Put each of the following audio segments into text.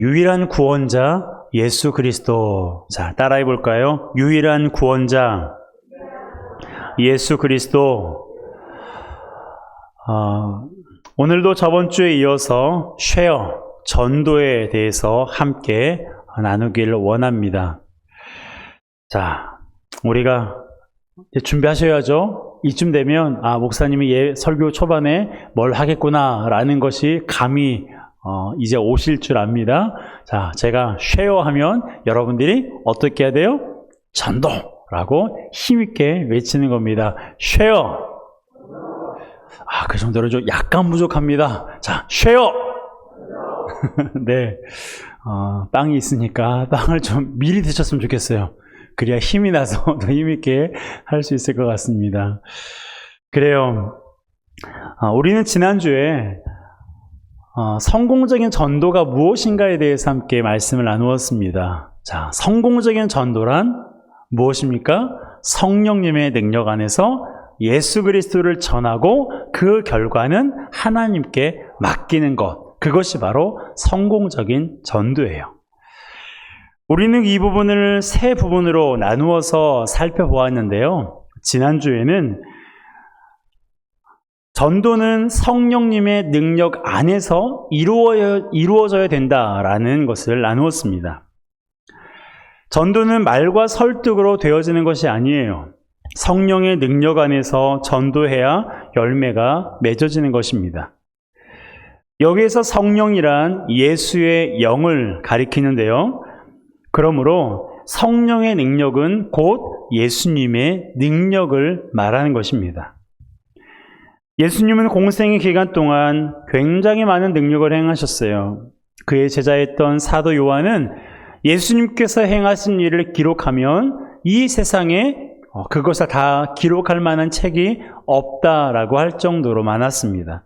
유일한 구원자 예수 그리스도. 자, 따라해 볼까요? 유일한 구원자 예수 그리스도. 오늘도 저번 주에 이어서 쉐어, 전도에 대해서 함께 나누기를 원합니다. 자, 우리가 이제 준비하셔야죠. 이쯤 되면 목사님이 설교 초반에 뭘 하겠구나 라는 것이 감이 이제 오실 줄 압니다. 자, 제가 쉐어하면 여러분들이 어떻게 해야 돼요? 전도라고 힘있게 외치는 겁니다. 쉐어. 그 정도로 좀 약간 부족합니다. 자, 쉐어. 네, 빵이 있으니까 빵을 좀 미리 드셨으면 좋겠어요. 그래야 힘이 나서 더 힘있게 할 수 있을 것 같습니다. 그래요. 우리는 지난주에 성공적인 전도가 무엇인가에 대해서 함께 말씀을 나누었습니다. 자, 성공적인 전도란 무엇입니까? 성령님의 능력 안에서 예수 그리스도를 전하고 그 결과는 하나님께 맡기는 것. 그것이 바로 성공적인 전도예요. 우리는 이 부분을 세 부분으로 나누어서 살펴보았는데요. 지난주에는 전도는 성령님의 능력 안에서 이루어져야 된다라는 것을 나누었습니다. 전도는 말과 설득으로 되어지는 것이 아니에요. 성령의 능력 안에서 전도해야 열매가 맺어지는 것입니다. 여기에서 성령이란 예수의 영을 가리키는데요. 그러므로 성령의 능력은 곧 예수님의 능력을 말하는 것입니다. 예수님은 공생의 기간 동안 굉장히 많은 능력을 행하셨어요. 그의 제자였던 사도 요한은 예수님께서 행하신 일을 기록하면 이 세상에 그것을 다 기록할 만한 책이 없다라고 할 정도로 많았습니다.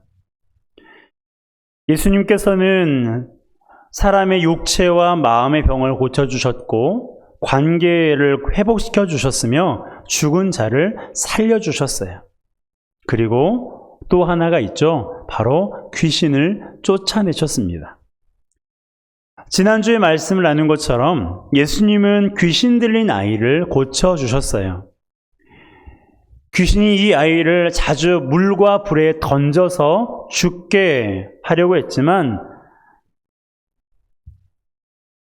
예수님께서는 사람의 육체와 마음의 병을 고쳐주셨고 관계를 회복시켜 주셨으며 죽은 자를 살려주셨어요. 그리고 또 하나가 있죠. 바로 귀신을 쫓아내셨습니다. 지난주에 말씀을 나눈 것처럼 예수님은 귀신 들린 아이를 고쳐주셨어요. 귀신이 이 아이를 자주 물과 불에 던져서 죽게 하려고 했지만,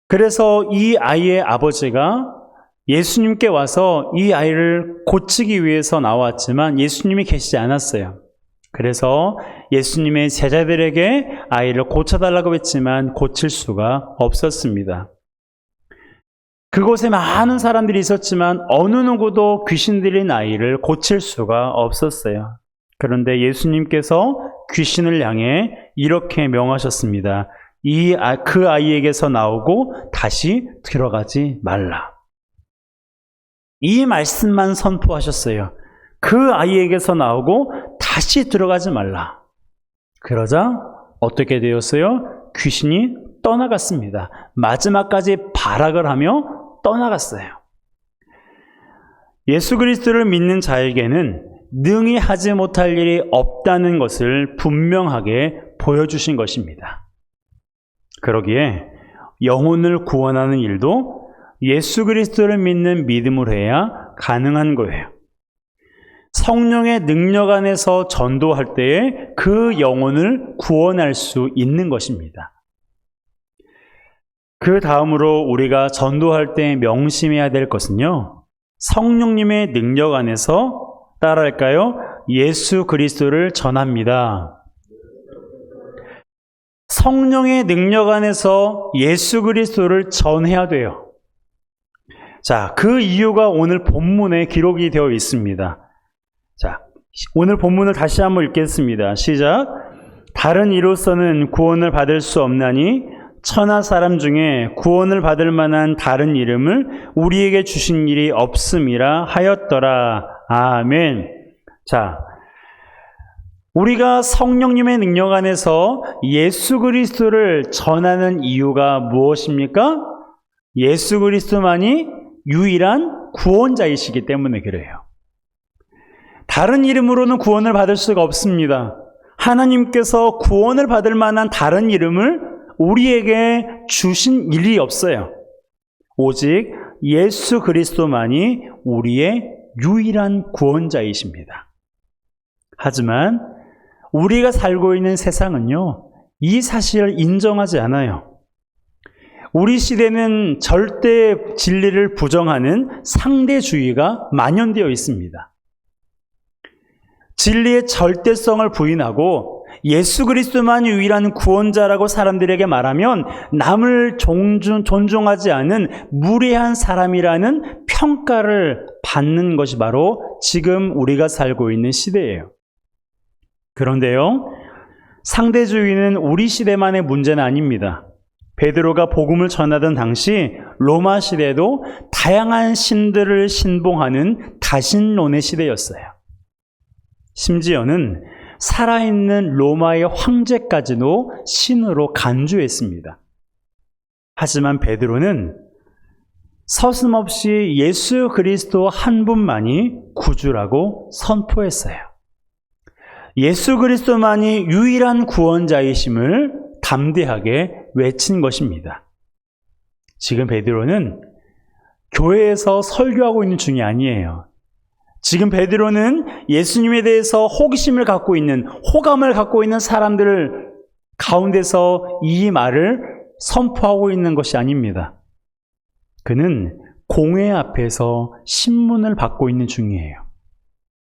그래서 이 아이의 아버지가 예수님께 와서 이 아이를 고치기 위해서 나왔지만 예수님이 계시지 않았어요. 그래서 예수님의 제자들에게 아이를 고쳐달라고 했지만 고칠 수가 없었습니다. 그곳에 많은 사람들이 있었지만 어느 누구도 귀신 들린 아이를 고칠 수가 없었어요. 그런데 예수님께서 귀신을 향해 이렇게 명하셨습니다. 그 아이에게서 나오고 다시 들어가지 말라. 이 말씀만 선포하셨어요. 그 아이에게서 나오고 다시 들어가지 말라. 그러자 어떻게 되었어요? 귀신이 떠나갔습니다. 마지막까지 발악을 하며 떠나갔어요. 예수 그리스도를 믿는 자에게는 능히 하지 못할 일이 없다는 것을 분명하게 보여주신 것입니다. 그러기에 영혼을 구원하는 일도 예수 그리스도를 믿는 믿음으로 해야 가능한 거예요. 성령의 능력 안에서 전도할 때에 그 영혼을 구원할 수 있는 것입니다. 그 다음으로 우리가 전도할 때 명심해야 될 것은요, 성령님의 능력 안에서 따라할까요? 예수 그리스도를 전합니다. 성령의 능력 안에서 예수 그리스도를 전해야 돼요. 자, 그 이유가 오늘 본문에 기록이 되어 있습니다. 자, 오늘 본문을 다시 한번 읽겠습니다. 시작. 다른 이로서는 구원을 받을 수 없나니 천하 사람 중에 구원을 받을 만한 다른 이름을 우리에게 주신 일이 없음이라 하였더라. 아멘. 자, 우리가 성령님의 능력 안에서 예수 그리스도를 전하는 이유가 무엇입니까? 예수 그리스도만이 유일한 구원자이시기 때문에 그래요. 다른 이름으로는 구원을 받을 수가 없습니다. 하나님께서 구원을 받을 만한 다른 이름을 우리에게 주신 일이 없어요. 오직 예수 그리스도만이 우리의 유일한 구원자이십니다. 하지만 우리가 살고 있는 세상은요, 이 사실을 인정하지 않아요. 우리 시대는 절대 진리를 부정하는 상대주의가 만연되어 있습니다. 진리의 절대성을 부인하고 예수 그리스도만 유일한 구원자라고 사람들에게 말하면 남을 존중하지 않은 무례한 사람이라는 평가를 받는 것이 바로 지금 우리가 살고 있는 시대예요. 그런데요, 상대주의는 우리 시대만의 문제는 아닙니다. 베드로가 복음을 전하던 당시 로마 시대도 다양한 신들을 신봉하는 다신론의 시대였어요. 심지어는 살아있는 로마의 황제까지도 신으로 간주했습니다. 하지만 베드로는 서슴없이 예수 그리스도 한 분만이 구주라고 선포했어요. 예수 그리스도만이 유일한 구원자이심을 담대하게 외친 것입니다. 지금 베드로는 교회에서 설교하고 있는 중이 아니에요. 지금 베드로는 예수님에 대해서 호기심을 갖고 있는, 호감을 갖고 있는 사람들 가운데서 이 말을 선포하고 있는 것이 아닙니다. 그는 공회 앞에서 신문을 받고 있는 중이에요.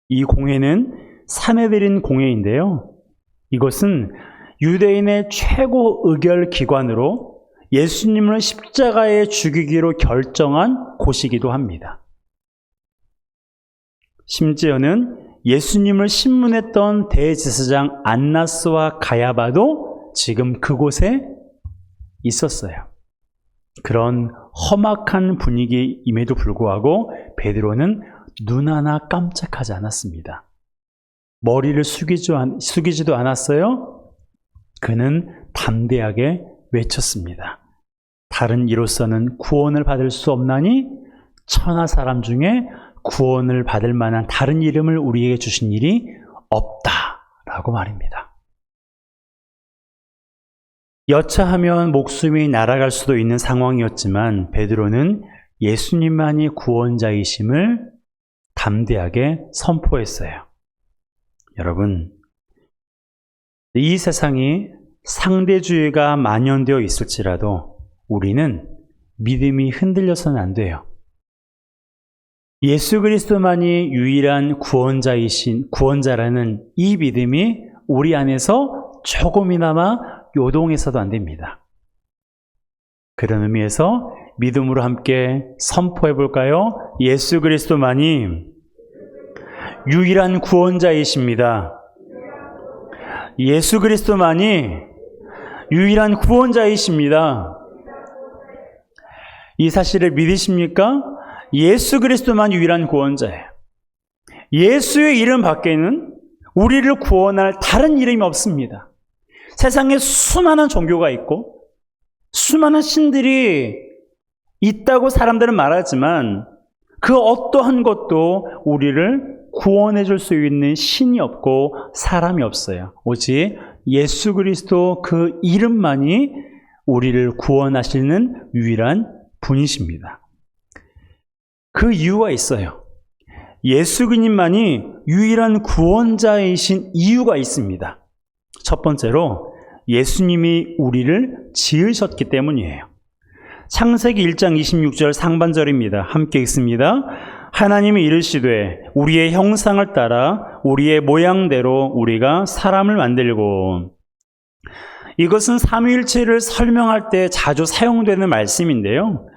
이 공회는 사내들인 공회인데요. 이것은 유대인의 최고 의결 기관으로 예수님을 십자가에 죽이기로 결정한 곳이기도 합니다. 심지어는 예수님을 신문했던 대제사장 안나스와 가야바도 지금 그곳에 있었어요. 그런 험악한 분위기임에도 불구하고 베드로는 눈 하나 깜짝하지 않았습니다. 머리를 숙이지도 않았어요. 그는 담대하게 외쳤습니다. 다른 이로서는 구원을 받을 수 없나니 천하 사람 중에 구원을 받을 만한 다른 이름을 우리에게 주신 일이 없다라고 말입니다. 여차하면 목숨이 날아갈 수도 있는 상황이었지만 베드로는 예수님만이 구원자이심을 담대하게 선포했어요. 여러분, 이 세상이 상대주의가 만연되어 있을지라도 우리는 믿음이 흔들려서는 안 돼요. 예수 그리스도만이 유일한 구원자라는 이 믿음이 우리 안에서 조금이나마 요동해서도 안 됩니다. 그런 의미에서 믿음으로 함께 선포해 볼까요? 예수 그리스도만이 유일한 구원자이십니다. 예수 그리스도만이 유일한 구원자이십니다. 이 사실을 믿으십니까? 예수 그리스도만 유일한 구원자예요. 예수의 이름 밖에는 우리를 구원할 다른 이름이 없습니다. 세상에 수많은 종교가 있고 수많은 신들이 있다고 사람들은 말하지만 그 어떠한 것도 우리를 구원해 줄 수 있는 신이 없고 사람이 없어요. 오직 예수 그리스도 그 이름만이 우리를 구원하시는 유일한 분이십니다. 그 이유가 있어요. 예수 그님만이 유일한 구원자이신 이유가 있습니다. 첫 번째로 예수님이 우리를 지으셨기 때문이에요. 창세기 1장 26절 상반절입니다. 함께 읽습니다. 하나님이 이르시되 우리의 형상을 따라 우리의 모양대로 우리가 사람을 만들고. 이것은 삼위일체를 설명할 때 자주 사용되는 말씀인데요.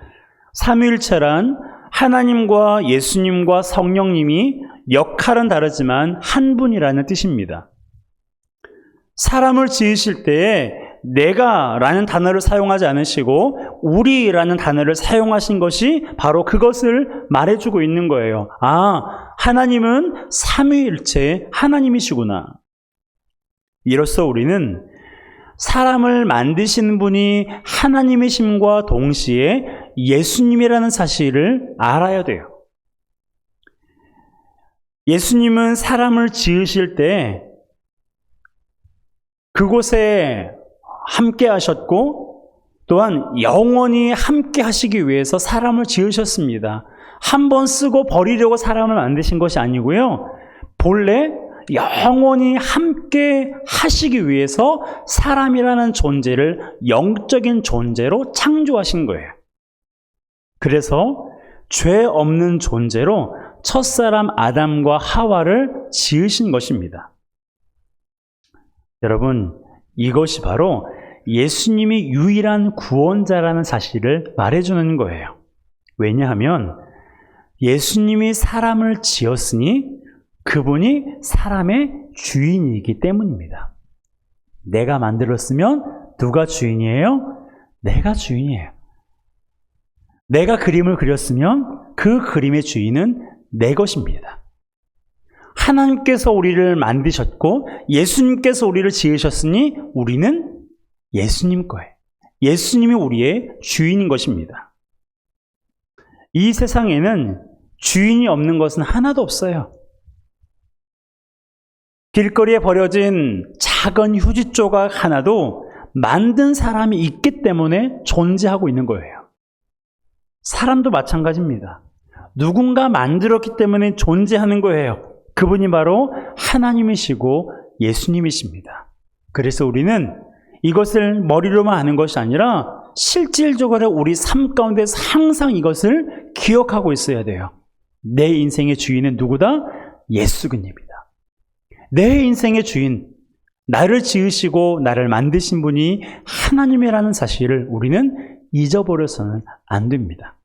삼위일체란 하나님과 예수님과 성령님이 역할은 다르지만 한 분이라는 뜻입니다. 사람을 지으실 때에 내가라는 단어를 사용하지 않으시고 우리라는 단어를 사용하신 것이 바로 그것을 말해주고 있는 거예요. 아, 하나님은 삼위일체 하나님이시구나. 이로써 우리는 사람을 만드시는 분이 하나님이심과 동시에 예수님이라는 사실을 알아야 돼요. 예수님은 사람을 지으실 때 그곳에 함께 하셨고 또한 영원히 함께 하시기 위해서 사람을 지으셨습니다. 한 번 쓰고 버리려고 사람을 만드신 것이 아니고요. 본래 영원히 함께 하시기 위해서 사람이라는 존재를 영적인 존재로 창조하신 거예요. 그래서 죄 없는 존재로 첫사람 아담과 하와를 지으신 것입니다. 여러분, 이것이 바로 예수님이 유일한 구원자라는 사실을 말해주는 거예요. 왜냐하면 예수님이 사람을 지었으니 그분이 사람의 주인이기 때문입니다. 내가 만들었으면 누가 주인이에요? 내가 주인이에요. 내가 그림을 그렸으면 그 그림의 주인은 내 것입니다. 하나님께서 우리를 만드셨고 예수님께서 우리를 지으셨으니 우리는 예수님 거예요. 예수님이 우리의 주인인 것입니다. 이 세상에는 주인이 없는 것은 하나도 없어요. 길거리에 버려진 작은 휴지 조각 하나도 만든 사람이 있기 때문에 존재하고 있는 거예요. 사람도 마찬가지입니다. 누군가 만들었기 때문에 존재하는 거예요. 그분이 바로 하나님이시고 예수님이십니다. 그래서 우리는 이것을 머리로만 아는 것이 아니라 실질적으로 우리 삶 가운데서 항상 이것을 기억하고 있어야 돼요. 내 인생의 주인은 누구다? 예수님입니다. 내 인생의 주인, 나를 지으시고 나를 만드신 분이 하나님이라는 사실을 우리는 잊어버려서는 안 됩니다.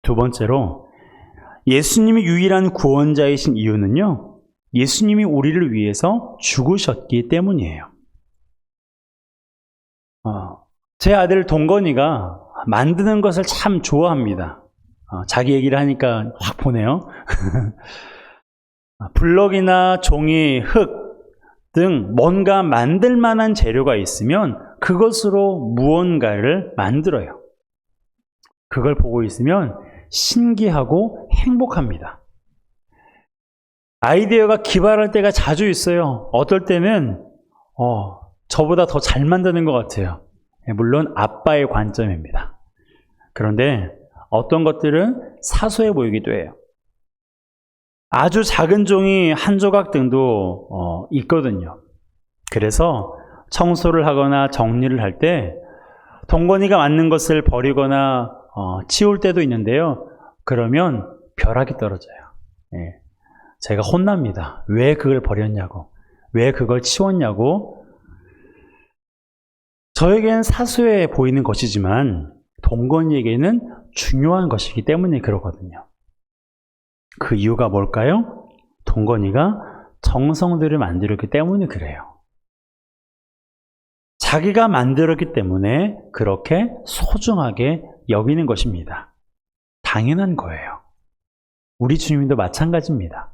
두 번째로, 예수님이 유일한 구원자이신 이유는요, 예수님이 우리를 위해서 죽으셨기 때문이에요. 제 아들 동건이가 만드는 것을 참 좋아합니다. 자기 얘기를 하니까 확 보네요. 블럭이나 종이, 흙 등 뭔가 만들 만한 재료가 있으면 그것으로 무언가를 만들어요. 그걸 보고 있으면 신기하고 행복합니다. 아이디어가 기발할 때가 자주 있어요. 어떨 때는 저보다 더 잘 만드는 것 같아요. 물론 아빠의 관점입니다. 그런데 어떤 것들은 사소해 보이기도 해요. 아주 작은 종이 한 조각 등도 있거든요. 그래서 청소를 하거나 정리를 할 때 동건이가 맞는 것을 버리거나 치울 때도 있는데요. 그러면 벼락이 떨어져요. 제가 혼납니다. 왜 그걸 버렸냐고, 왜 그걸 치웠냐고. 저에겐 사소해 보이는 것이지만 동건이에게는 중요한 것이기 때문에 그러거든요. 그 이유가 뭘까요? 동건이가 정성들을 만들었기 때문에 그래요. 자기가 만들었기 때문에 그렇게 소중하게 여기는 것입니다. 당연한 거예요. 우리 주님도 마찬가지입니다.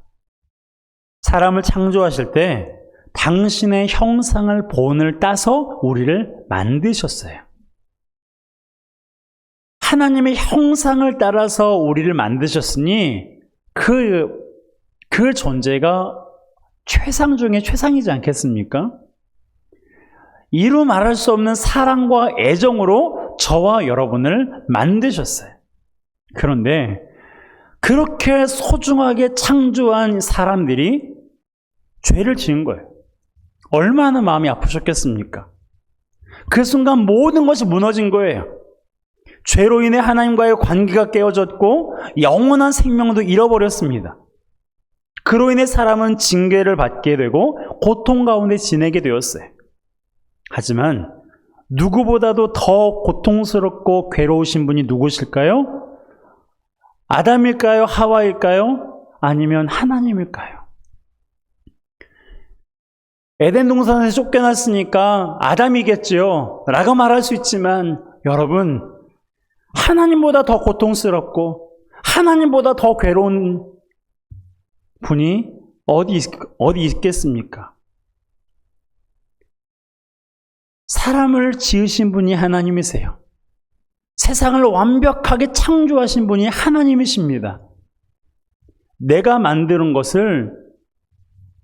사람을 창조하실 때 당신의 형상을 본을 따서 우리를 만드셨어요. 하나님의 형상을 따라서 우리를 만드셨으니 그 존재가 최상 중에 최상이지 않겠습니까? 이루 말할 수 없는 사랑과 애정으로 저와 여러분을 만드셨어요. 그런데 그렇게 소중하게 창조한 사람들이 죄를 지은 거예요. 얼마나 마음이 아프셨겠습니까? 그 순간 모든 것이 무너진 거예요. 죄로 인해 하나님과의 관계가 깨어졌고 영원한 생명도 잃어버렸습니다. 그로 인해 사람은 징계를 받게 되고 고통 가운데 지내게 되었어요. 하지만 누구보다도 더 고통스럽고 괴로우신 분이 누구실까요? 아담일까요? 하와일까요? 아니면 하나님일까요? 에덴 동산에서 쫓겨났으니까 아담이겠죠 라고 말할 수 있지만 여러분, 하나님보다 더 고통스럽고 하나님보다 더 괴로운 분이 어디 있겠습니까? 사람을 지으신 분이 하나님이세요. 세상을 완벽하게 창조하신 분이 하나님이십니다. 내가 만드는 것을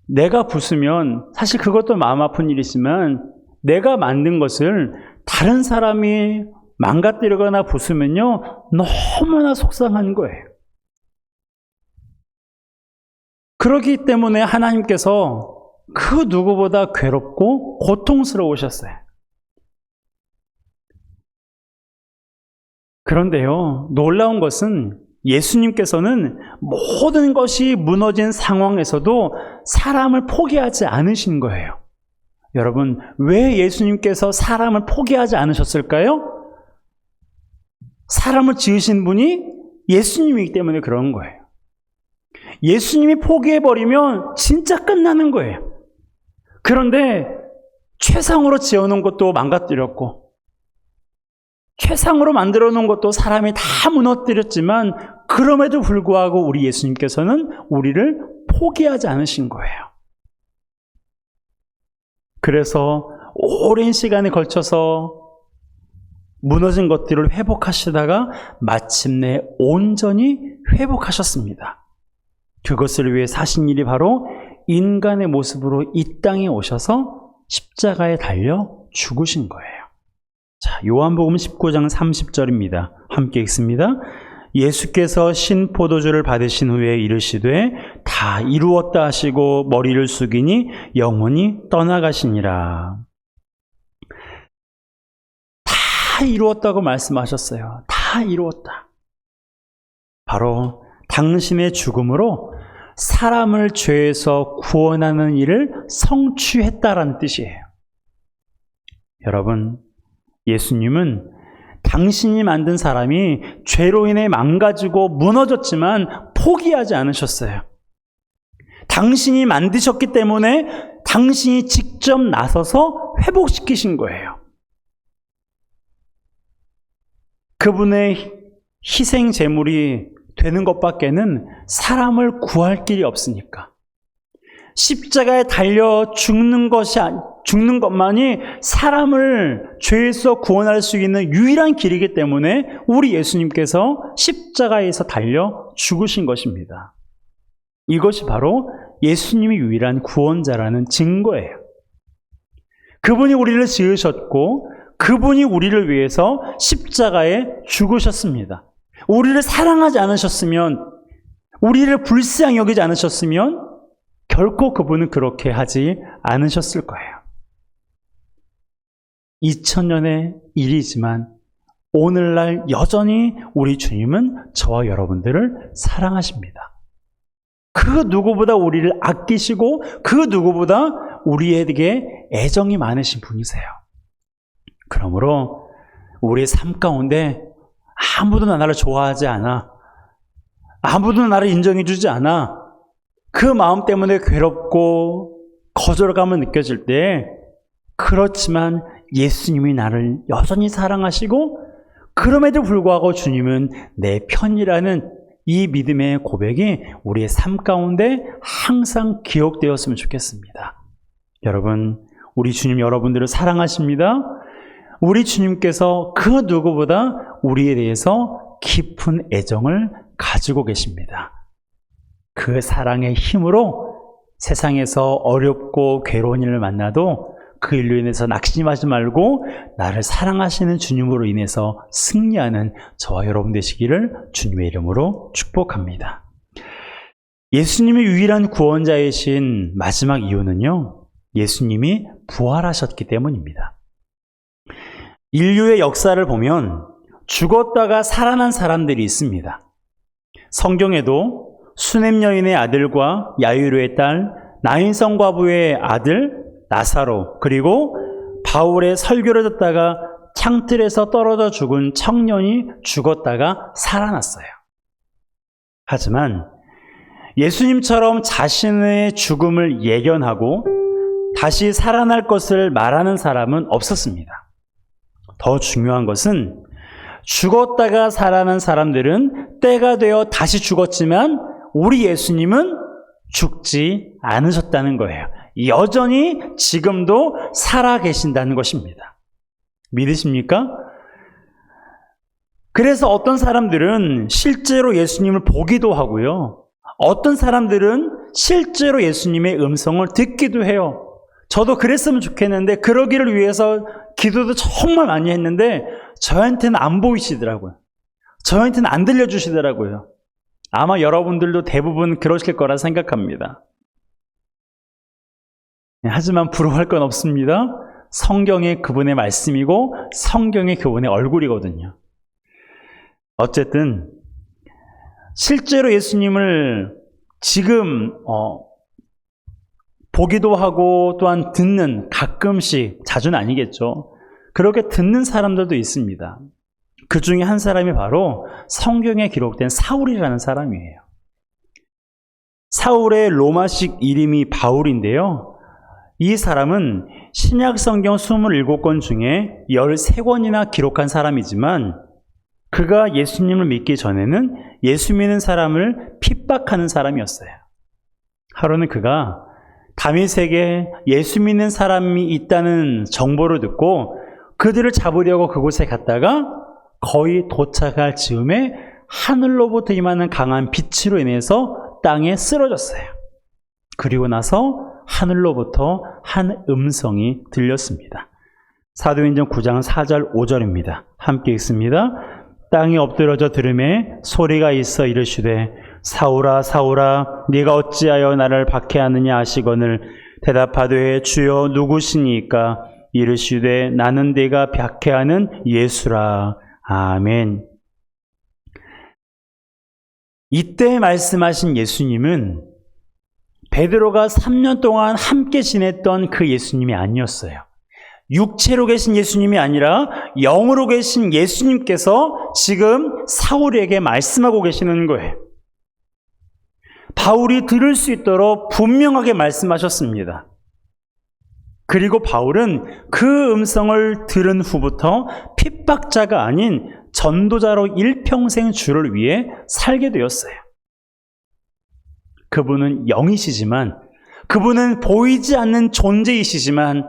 내가 부수면 사실 그것도 마음 아픈 일이지만 내가 만든 것을 다른 사람이 망가뜨리거나 부수면요, 너무나 속상한 거예요. 그렇기 때문에 하나님께서 그 누구보다 괴롭고 고통스러우셨어요. 그런데요, 놀라운 것은 예수님께서는 모든 것이 무너진 상황에서도 사람을 포기하지 않으신 거예요. 여러분, 왜 예수님께서 사람을 포기하지 않으셨을까요? 사람을 지으신 분이 예수님이기 때문에 그런 거예요. 예수님이 포기해버리면 진짜 끝나는 거예요. 그런데 최상으로 지어놓은 것도 망가뜨렸고, 최상으로 만들어 놓은 것도 사람이 다 무너뜨렸지만, 그럼에도 불구하고 우리 예수님께서는 우리를 포기하지 않으신 거예요. 그래서 오랜 시간에 걸쳐서 무너진 것들을 회복하시다가 마침내 온전히 회복하셨습니다. 그것을 위해 사신 일이 바로 인간의 모습으로 이 땅에 오셔서 십자가에 달려 죽으신 거예요. 자, 요한복음 19장 30절입니다. 함께 읽습니다. 예수께서 신포도주를 받으신 후에 이르시되 다 이루었다 하시고 머리를 숙이니 영혼이 떠나가시니라. 다 이루었다고 말씀하셨어요. 다 이루었다. 바로 당신의 죽음으로 사람을 죄에서 구원하는 일을 성취했다라는 뜻이에요. 여러분, 예수님은 당신이 만든 사람이 죄로 인해 망가지고 무너졌지만 포기하지 않으셨어요. 당신이 만드셨기 때문에 당신이 직접 나서서 회복시키신 거예요. 그분의 희생 제물이 되는 것밖에는 사람을 구할 길이 없으니까. 십자가에 달려 죽는 것만이 사람을 죄에서 구원할 수 있는 유일한 길이기 때문에 우리 예수님께서 십자가에서 달려 죽으신 것입니다. 이것이 바로 예수님이 유일한 구원자라는 증거예요. 그분이 우리를 지으셨고 그분이 우리를 위해서 십자가에 죽으셨습니다. 우리를 사랑하지 않으셨으면, 우리를 불쌍히 여기지 않으셨으면 결코 그분은 그렇게 하지 않으셨을 거예요. 2000년의 일이지만 오늘날 여전히 우리 주님은 저와 여러분들을 사랑하십니다. 그 누구보다 우리를 아끼시고 그 누구보다 우리에게 애정이 많으신 분이세요. 그러므로 우리의 삶 가운데 아무도 나를 좋아하지 않아, 아무도 나를 인정해 주지 않아, 그 마음 때문에 괴롭고 거절감을 느껴질 때, 그렇지만 예수님이 나를 여전히 사랑하시고 그럼에도 불구하고 주님은 내 편이라는 이 믿음의 고백이 우리의 삶 가운데 항상 기억되었으면 좋겠습니다. 여러분, 우리 주님 여러분들을 사랑하십니다. 우리 주님께서 그 누구보다 우리에 대해서 깊은 애정을 가지고 계십니다. 그 사랑의 힘으로 세상에서 어렵고 괴로운 일을 만나도 그 일로 인해서 낙심하지 말고 나를 사랑하시는 주님으로 인해서 승리하는 저와 여러분 되시기를 주님의 이름으로 축복합니다. 예수님이 유일한 구원자이신 마지막 이유는요, 예수님이 부활하셨기 때문입니다. 인류의 역사를 보면 죽었다가 살아난 사람들이 있습니다. 성경에도 수넴 여인의 아들과 야이로의 딸, 나인성 과부의 아들 나사로, 그리고 바울의 설교를 듣다가 창틀에서 떨어져 죽은 청년이 죽었다가 살아났어요. 하지만 예수님처럼 자신의 죽음을 예견하고 다시 살아날 것을 말하는 사람은 없었습니다. 더 중요한 것은 죽었다가 살아난 사람들은 때가 되어 다시 죽었지만 우리 예수님은 죽지 않으셨다는 거예요. 여전히 지금도 살아 계신다는 것입니다. 믿으십니까? 그래서 어떤 사람들은 실제로 예수님을 보기도 하고요. 어떤 사람들은 실제로 예수님의 음성을 듣기도 해요. 저도 그랬으면 좋겠는데 그러기를 위해서 기도도 정말 많이 했는데 저한테는 안 보이시더라고요. 저한테는 안 들려주시더라고요. 아마 여러분들도 대부분 그러실 거라 생각합니다. 하지만 부러워할 건 없습니다. 성경의 그분의 말씀이고 성경의 그분의 얼굴이거든요. 어쨌든 실제로 예수님을 지금 보기도 하고 또한 듣는, 가끔씩, 자주는 아니겠죠. 그렇게 듣는 사람들도 있습니다. 그 중에 한 사람이 바로 성경에 기록된 사울이라는 사람이에요. 사울의 로마식 이름이 바울인데요. 이 사람은 신약 성경 27권 중에 13권이나 기록한 사람이지만 그가 예수님을 믿기 전에는 예수 믿는 사람을 핍박하는 사람이었어요. 하루는 그가 다윗에게 예수 믿는 사람이 있다는 정보를 듣고 그들을 잡으려고 그곳에 갔다가 거의 도착할 즈음에 하늘로부터 임하는 강한 빛으로 인해서 땅에 쓰러졌어요. 그리고 나서 하늘로부터 한 음성이 들렸습니다. 사도행전 9장 4절 5절입니다. 함께 읽습니다. 땅이 엎드러져 들음에 소리가 있어 이르시되 사울아 사울아 네가 어찌하여 나를 박해하느냐 하시거늘 대답하되 주여 누구시니까 이르시되 나는 네가 박해하는 예수라. 아멘. 이때 말씀하신 예수님은 베드로가 3년 동안 함께 지냈던 그 예수님이 아니었어요. 육체로 계신 예수님이 아니라 영으로 계신 예수님께서 지금 사울에게 말씀하고 계시는 거예요. 바울이 들을 수 있도록 분명하게 말씀하셨습니다. 그리고 바울은 그 음성을 들은 후부터 핍박자가 아닌 전도자로 일평생 주를 위해 살게 되었어요. 그분은 영이시지만, 그분은 보이지 않는 존재이시지만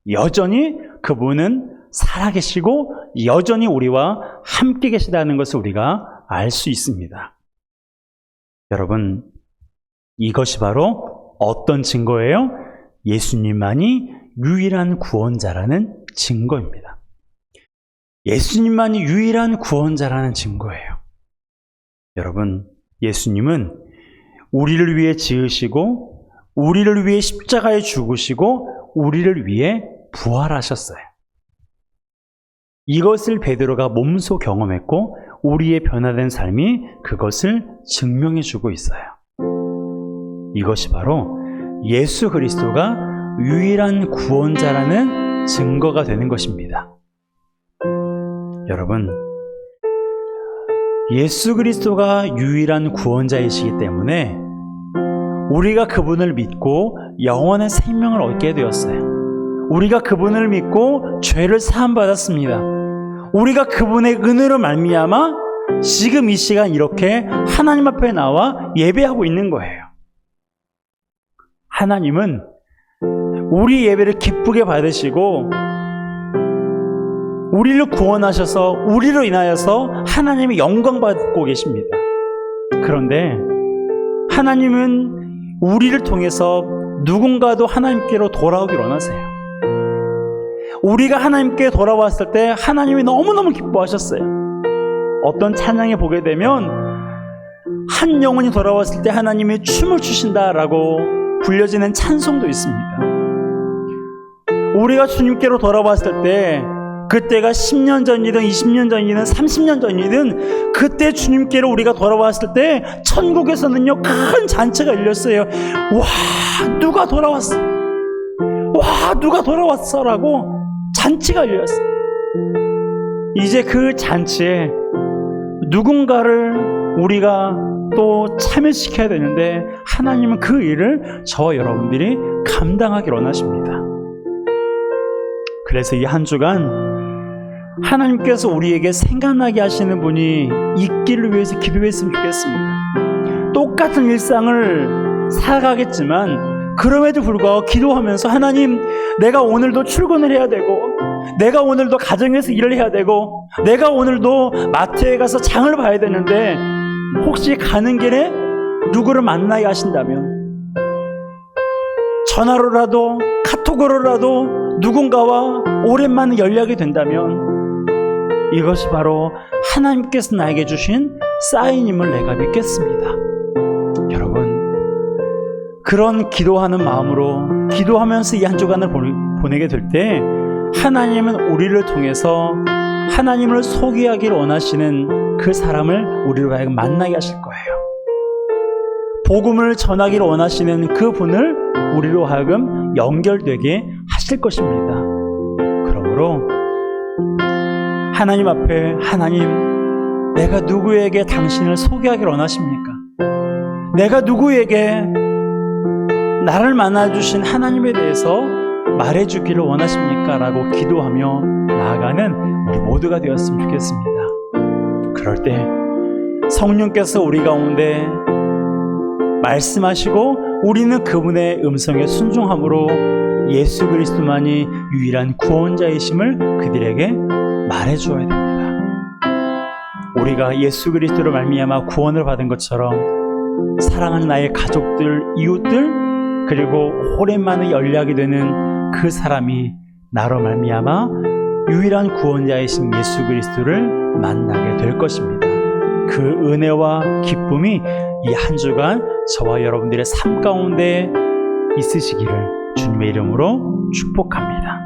여전히 그분은 살아계시고 여전히 우리와 함께 계시다는 것을 우리가 알 수 있습니다. 여러분, 이것이 바로 어떤 증거예요? 예수님만이 유일한 구원자라는 증거입니다. 예수님만이 유일한 구원자라는 증거예요. 여러분, 예수님은 우리를 위해 지으시고 우리를 위해 십자가에 죽으시고 우리를 위해 부활하셨어요. 이것을 베드로가 몸소 경험했고 우리의 변화된 삶이 그것을 증명해 주고 있어요. 이것이 바로 예수 그리스도가 유일한 구원자라는 증거가 되는 것입니다. 여러분, 예수 그리스도가 유일한 구원자이시기 때문에 우리가 그분을 믿고 영원한 생명을 얻게 되었어요. 우리가 그분을 믿고 죄를 사함받았습니다. 우리가 그분의 은혜로 말미암아 지금 이 시간 이렇게 하나님 앞에 나와 예배하고 있는 거예요. 하나님은 우리 예배를 기쁘게 받으시고 우리를 구원하셔서 우리로 인하여서 하나님의 영광 받고 계십니다. 그런데 하나님은 우리를 통해서 누군가도 하나님께로 돌아오길 원하세요. 우리가 하나님께 돌아왔을 때 하나님이 너무너무 기뻐하셨어요. 어떤 찬양에 보게 되면 한 영혼이 돌아왔을 때 하나님이 춤을 추신다라고 불려지는 찬송도 있습니다. 우리가 주님께로 돌아왔을 때 그때가 10년 전이든 20년 전이든 30년 전이든 그때 주님께로 우리가 돌아왔을 때 천국에서는요 큰 잔치가 열렸어요. 와, 누가 돌아왔어? 와, 누가 돌아왔어? 라고 잔치가 열렸어요. 이제 그 잔치에 누군가를 우리가 또 참여시켜야 되는데 하나님은 그 일을 저와 여러분들이 감당하기를 원하십니다. 그래서 이 한 주간 하나님께서 우리에게 생각나게 하시는 분이 있기를 위해서 기도했으면 좋겠습니다. 똑같은 일상을 살아가겠지만 그럼에도 불구하고 기도하면서 하나님, 내가 오늘도 출근을 해야 되고 내가 오늘도 가정에서 일을 해야 되고 내가 오늘도 마트에 가서 장을 봐야 되는데 혹시 가는 길에 누구를 만나게 하신다면 전화로라도 카톡으로라도 누군가와 오랜만에 연락이 된다면 이것이 바로 하나님께서 나에게 주신 사인임을 내가 믿겠습니다. 여러분, 그런 기도하는 마음으로 기도하면서 이 한 주간을 보내게 될 때 하나님은 우리를 통해서 하나님을 소개하기를 원하시는 그 사람을 우리로 하여금 만나게 하실 거예요. 복음을 전하기를 원하시는 그 분을 우리로 하여금 연결되게 하실 것입니다. 그러므로 하나님 앞에, 하나님, 내가 누구에게 당신을 소개하기를 원하십니까? 내가 누구에게 나를 만나주신 하나님에 대해서 말해주기를 원하십니까? 라고 기도하며 나아가는 우리 모두가 되었으면 좋겠습니다. 그럴 때 성령께서 우리 가운데 말씀하시고 우리는 그분의 음성에 순종함으로 예수 그리스도만이 유일한 구원자이심을 그들에게 말해주어야 됩니다. 우리가 예수 그리스도로 말미암아 구원을 받은 것처럼 사랑하는 나의 가족들, 이웃들, 그리고 오랜만에 연락이 되는 그 사람이 나로 말미암아 유일한 구원자이신 예수 그리스도를 만나게 될 것입니다. 그 은혜와 기쁨이 이 한 주간 저와 여러분들의 삶 가운데 있으시기를 주님의 이름으로 축복합니다.